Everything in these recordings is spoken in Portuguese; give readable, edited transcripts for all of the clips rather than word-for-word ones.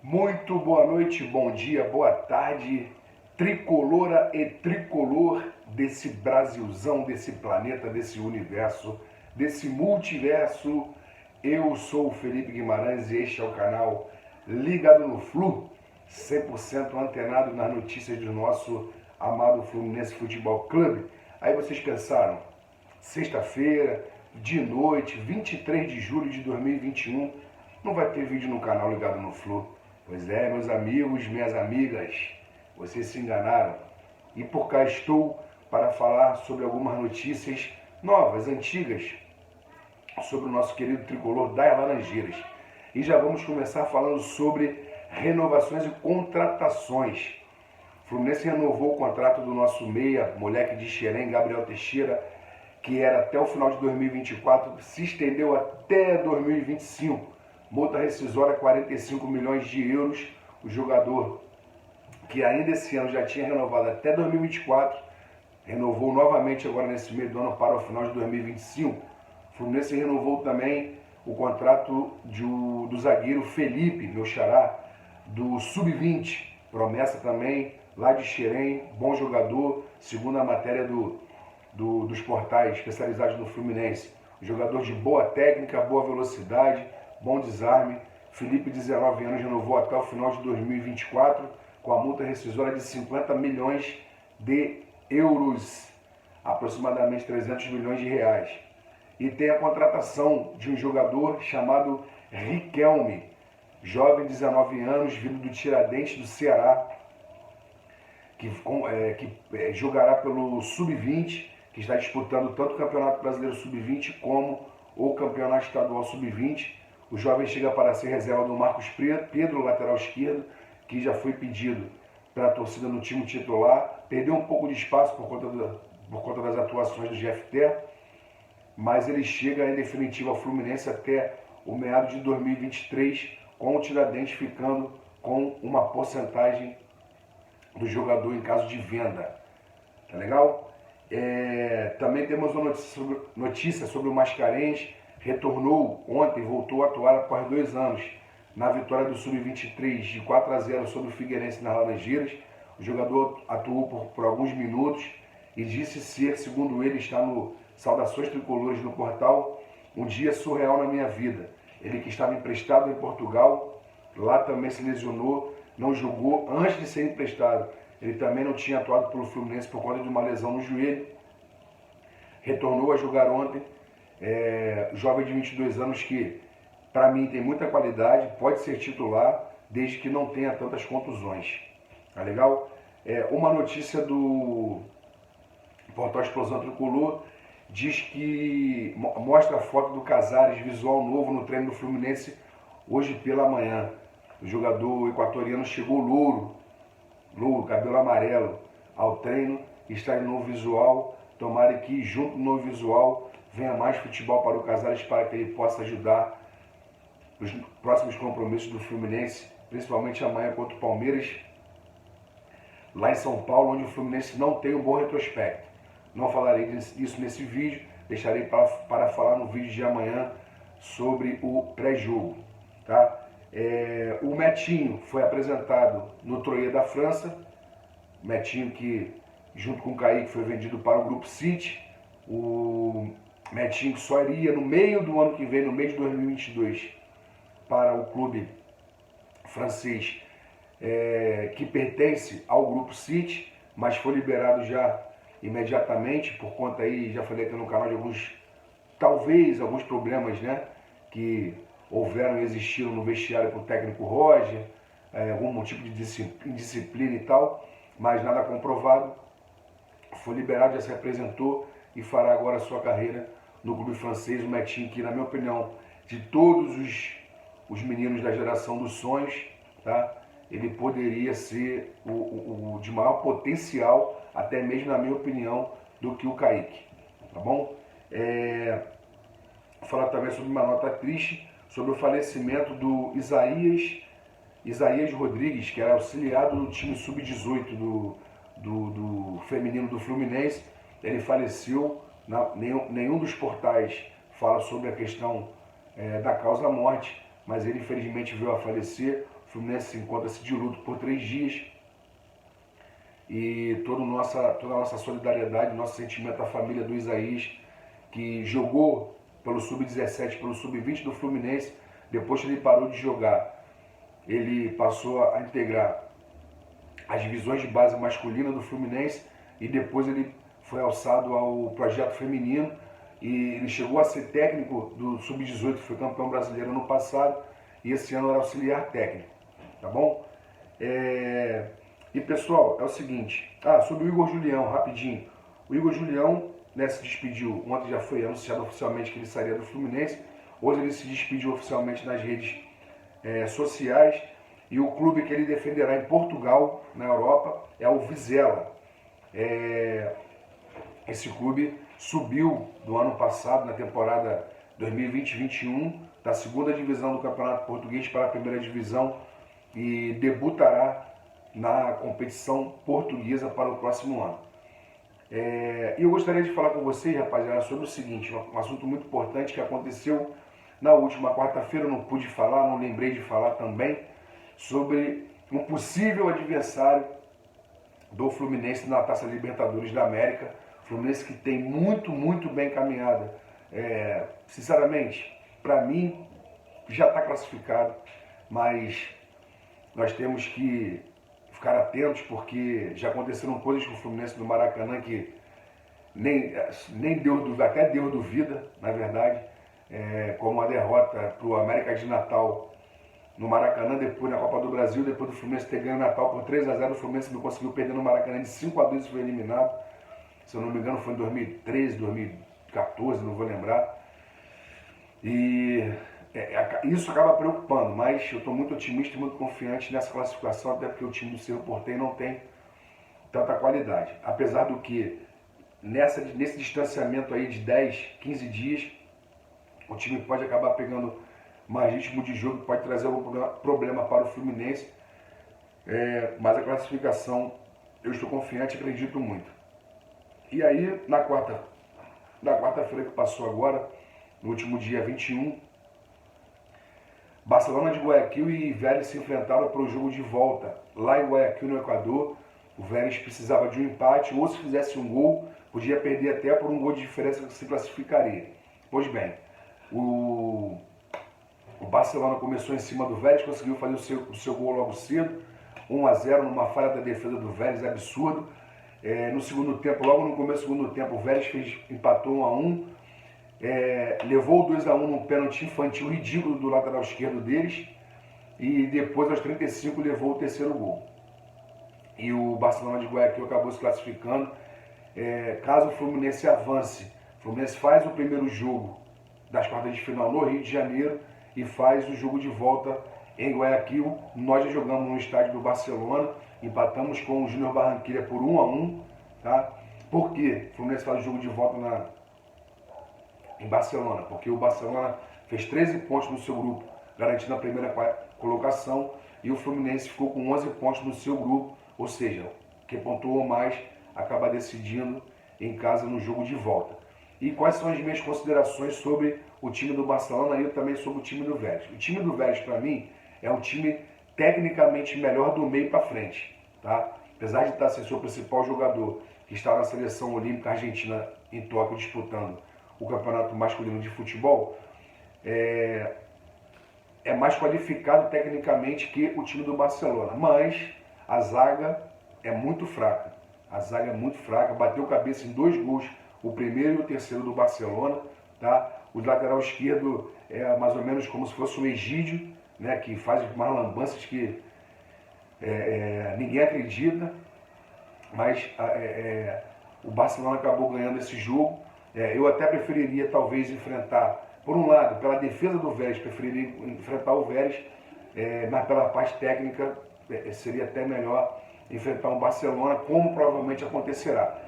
Muito boa noite, bom dia, boa tarde, tricolora e tricolor desse Brasilzão, desse planeta, desse universo, desse multiverso. Eu sou o Felipe Guimarães e este é o canal Ligado no Flu, 100% antenado nas notícias do nosso amado Fluminense Futebol Clube. Aí vocês pensaram, sexta-feira, de noite, 23 de julho de 2021, não vai ter vídeo no canal Ligado no Flu. Pois é, meus amigos, minhas amigas, vocês se enganaram. E por cá estou para falar sobre algumas notícias novas, antigas, sobre o nosso querido tricolor das Laranjeiras. E já vamos começar falando sobre renovações e contratações. O Fluminense renovou o contrato do nosso meia, moleque de Xerém, Gabriel Teixeira, que era até o final de 2024, se estendeu até 2025. Multa rescisória 45 milhões de euros. O jogador, que ainda esse ano já tinha renovado até 2024, renovou novamente agora nesse meio do ano para o final de 2025. O Fluminense renovou também o contrato do zagueiro Felipe, meu xará, do Sub-20. Promessa também, lá de Xerém, bom jogador, segundo a matéria dos portais especializados do Fluminense. Jogador de boa técnica, boa velocidade, bom desarme. Felipe, 19 anos, renovou até o final de 2024 com a multa rescisória de 50 milhões de euros, aproximadamente 300 milhões de reais. E tem a contratação de um jogador chamado Riquelme, jovem, 19 anos, vindo do Tiradentes, do Ceará, que jogará pelo Sub-20, que está disputando tanto o Campeonato Brasileiro Sub-20 como o Campeonato Estadual Sub-20. O jovem chega para ser reserva do Marcos Pedro, lateral esquerdo, que já foi pedido para a torcida no time titular. Perdeu um pouco de espaço por conta das atuações do GFT, mas ele chega em definitivo ao Fluminense até o meado de 2023, com o Tiradentes ficando com uma porcentagem do jogador em caso de venda. Tá legal? Também temos uma notícia sobre o Mascarenhas. Retornou ontem, voltou a atuar após 2 anos na vitória do Sub-23 de 4-0 sobre o Figueirense nas Laranjeiras. O jogador atuou por alguns minutos e disse ser, segundo ele, está no Saudações Tricolores no portal, um dia surreal na minha vida. Ele que estava emprestado em Portugal, lá também se lesionou, não jogou antes de ser emprestado. Ele também não tinha atuado pelo Fluminense por conta de uma lesão no joelho. Retornou a jogar ontem. Jovem de 22 anos que, para mim, tem muita qualidade, pode ser titular, desde que não tenha tantas contusões. Tá legal? Uma notícia do portal Explosão Tricolor diz que mostra a foto do Casares, visual novo no treino do Fluminense hoje pela manhã. O jogador equatoriano chegou louro, cabelo amarelo, ao treino, está em novo visual. Tomara que, junto no novo visual, venha mais futebol para o Casares, para que ele possa ajudar os próximos compromissos do Fluminense, principalmente amanhã contra o Palmeiras, lá em São Paulo, onde o Fluminense não tem um bom retrospecto. Não falarei disso nesse vídeo, deixarei para falar no vídeo de amanhã sobre o pré-jogo. Tá? O Metinho foi apresentado no Troyes da França. Metinho que, junto com o Kaique, foi vendido para o Grupo City. O Metinho que só iria no meio do ano que vem, no mês de 2022, para o clube francês que pertence ao Grupo City, mas foi liberado já imediatamente por conta aí, já falei aqui no canal, de alguns problemas, né, que houveram e existiram no vestiário com o técnico Roger, algum tipo de indisciplina e tal, mas nada comprovado. Foi liberado, já se apresentou e fará agora a sua carreira no clube francês. O Metinho, que, na minha opinião, de todos os meninos da geração dos sonhos, tá? Ele poderia ser o de maior potencial, até mesmo na minha opinião, do que o Kaique. Tá bom? Vou falar também sobre uma nota triste, sobre o falecimento do Isaías Rodrigues, que era auxiliado do time Sub-18 do feminino do Fluminense. Ele faleceu, nenhum dos portais fala sobre a questão da causa-morte, mas ele infelizmente veio a falecer. Fluminense encontra-se de luto por 3 dias. E toda a nossa solidariedade, nosso sentimento à família do Isaías, que jogou pelo Sub-17, pelo Sub-20 do Fluminense. Depois que ele parou de jogar, ele passou a integrar as divisões de base masculina do Fluminense e depois ele foi alçado ao projeto feminino e ele chegou a ser técnico do Sub-18, foi campeão brasileiro no passado e esse ano era auxiliar técnico, tá bom? E pessoal, é o seguinte, sobre o Igor Julião, rapidinho. O Igor Julião, né, se despediu, ontem já foi anunciado oficialmente que ele sairia do Fluminense, hoje ele se despediu oficialmente nas redes sociais e o clube que ele defenderá em Portugal, na Europa, é o Vizela. Esse clube subiu do ano passado, na temporada 2020-21, da segunda divisão do Campeonato Português para a primeira divisão e debutará na competição portuguesa para o próximo ano. E eu gostaria de falar com vocês, rapaziada, sobre o seguinte, um assunto muito importante que aconteceu na última quarta-feira, eu não pude falar, não lembrei de falar também, sobre um possível adversário do Fluminense na Taça Libertadores da América. Fluminense que tem muito bem caminhado. Sinceramente, para mim, já está classificado, mas nós temos que ficar atentos porque já aconteceram coisas com o Fluminense no Maracanã que nem Deus duvida, até Deus duvida, na verdade, como a derrota para o América de Natal no Maracanã, depois na Copa do Brasil, depois do Fluminense ter ganho o Natal por 3-0, o Fluminense não conseguiu perder no Maracanã de 5-2 e foi eliminado. Se eu não me engano foi em 2013, 2014, não vou lembrar. E isso acaba preocupando, mas eu estou muito otimista e muito confiante nessa classificação, até porque o time do Cerro Porteño não tem tanta qualidade. Apesar do que, nesse distanciamento aí de 10, 15 dias, o time pode acabar pegando mais ritmo de jogo, pode trazer algum problema para o Fluminense, mas a classificação, eu estou confiante e acredito muito. E aí, na quarta-feira que passou agora, no último dia 21, Barcelona de Guayaquil e Vélez se enfrentaram para o jogo de volta. Lá em Guayaquil, no Equador, o Vélez precisava de um empate, ou se fizesse um gol, podia perder até por um gol de diferença que se classificaria. Pois bem, o Barcelona começou em cima do Vélez, conseguiu fazer o seu gol logo cedo, 1-0 numa falha da defesa do Vélez, absurdo. No segundo tempo, logo no começo do segundo tempo, o Vélez empatou 1-1, levou o 2-1 num pênalti infantil ridículo do lateral esquerdo deles, e depois, aos 35, levou o terceiro gol. E o Barcelona de Guayaquil acabou se classificando. Caso o Fluminense avance, o Fluminense faz o primeiro jogo das quartas de final no Rio de Janeiro e faz o jogo de volta em Guayaquil. Nós já jogamos no estádio do Barcelona, empatamos com o Júnior Barranquilla por 1-1, tá? Por quê? O Fluminense faz o jogo de volta em Barcelona, porque o Barcelona fez 13 pontos no seu grupo, garantindo a primeira colocação, e o Fluminense ficou com 11 pontos no seu grupo, ou seja, quem pontuou mais acaba decidindo em casa no jogo de volta. E quais são as minhas considerações sobre o time do Barcelona e também sobre o time do Vélez? O time do Vélez, para mim, é um time tecnicamente melhor do meio para frente, tá? Apesar de estar sem seu principal jogador, que está na seleção olímpica argentina em Tóquio disputando o campeonato masculino de futebol, é mais qualificado tecnicamente que o time do Barcelona, mas a zaga é muito fraca. A zaga é muito fraca, bateu cabeça em 2 gols, o primeiro e o terceiro do Barcelona, tá? O lateral esquerdo é mais ou menos como se fosse o Egídio, né, que faz umas lambanças que ninguém acredita, mas o Barcelona acabou ganhando esse jogo. Eu até preferiria talvez enfrentar, por um lado, pela defesa do Vélez, preferiria enfrentar o Vélez, mas pela parte técnica seria até melhor enfrentar um Barcelona, como provavelmente acontecerá.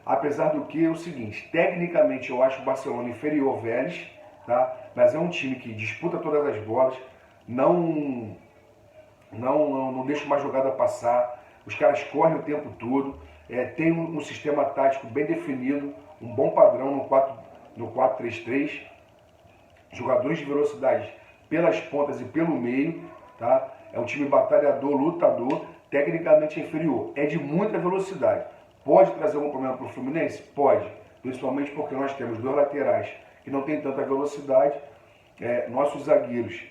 Apesar do que é o seguinte, tecnicamente eu acho o Barcelona inferior ao Vélez, tá? Mas é um time que disputa todas as bolas, não deixa uma jogada passar, os caras correm o tempo todo, tem um sistema tático bem definido, um bom padrão no 4-3-3, jogadores de velocidade pelas pontas e pelo meio, tá? É um time batalhador, lutador, tecnicamente inferior. É de muita velocidade. Pode trazer algum problema para o Fluminense? Pode. Principalmente porque nós temos dois laterais que não tem tanta velocidade. Nossos zagueiros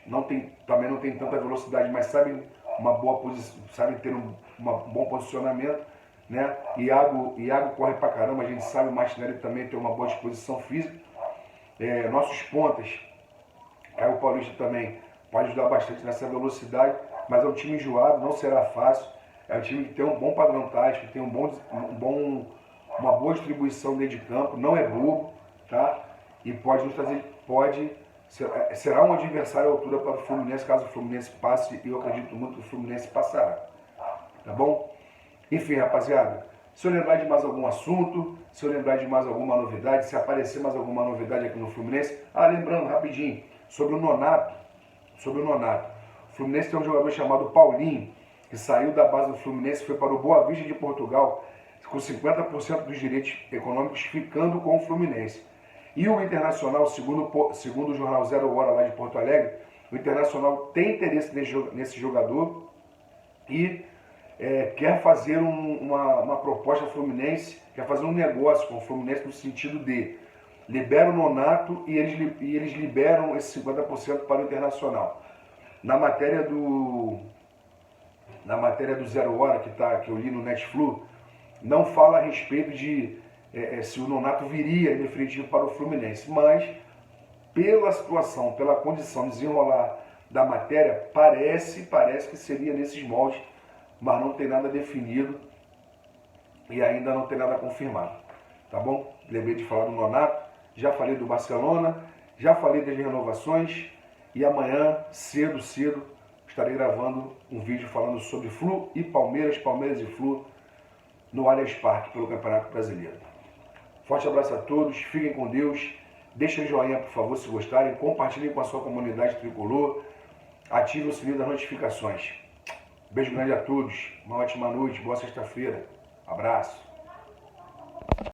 também não tem tanta velocidade, mas sabem uma boa posição, sabem ter um bom posicionamento, né? Iago corre pra caramba, a gente sabe, o Martinelli também tem uma boa disposição física. Nossos pontas, Caio Paulista também pode ajudar bastante nessa velocidade, mas é um time enjoado, não será fácil. É um time que tem um bom padrão tático, tem uma boa distribuição dentro de campo, não é bobo, tá? E será um adversário à altura para o Fluminense, caso o Fluminense passe, e eu acredito muito que o Fluminense passará. Tá bom? Enfim, rapaziada, se eu lembrar de mais algum assunto, se eu lembrar de mais alguma novidade, se aparecer mais alguma novidade aqui no Fluminense... lembrando rapidinho, sobre o Nonato. O Fluminense tem um jogador chamado Paulinho, que saiu da base do Fluminense e foi para o Boa Vista de Portugal, com 50% dos direitos econômicos ficando com o Fluminense. E o Internacional, segundo o jornal Zero Hora lá de Porto Alegre, o Internacional tem interesse nesse jogador e quer fazer uma proposta ao Fluminense, quer fazer um negócio com o Fluminense no sentido de libera o Nonato e eles liberam esse 50% para o Internacional. Na matéria do Zero Hora que eu li no Netflix, não fala a respeito de se o Nonato viria em definitivo para o Fluminense, mas pela situação, pela condição de desenrolar da matéria, parece que seria nesses moldes, mas não tem nada definido e ainda não tem nada confirmado, tá bom? Lembrei de falar do Nonato, já falei do Barcelona, já falei das renovações e amanhã, cedo, estarei gravando um vídeo falando sobre Flu e Palmeiras e Flu no Allianz Parque pelo Campeonato Brasileiro. Forte abraço a todos, fiquem com Deus, deixem joinha por favor se gostarem, compartilhem com a sua comunidade tricolor, ativem o sininho das notificações. Beijo grande a todos, uma ótima noite, boa sexta-feira, abraço.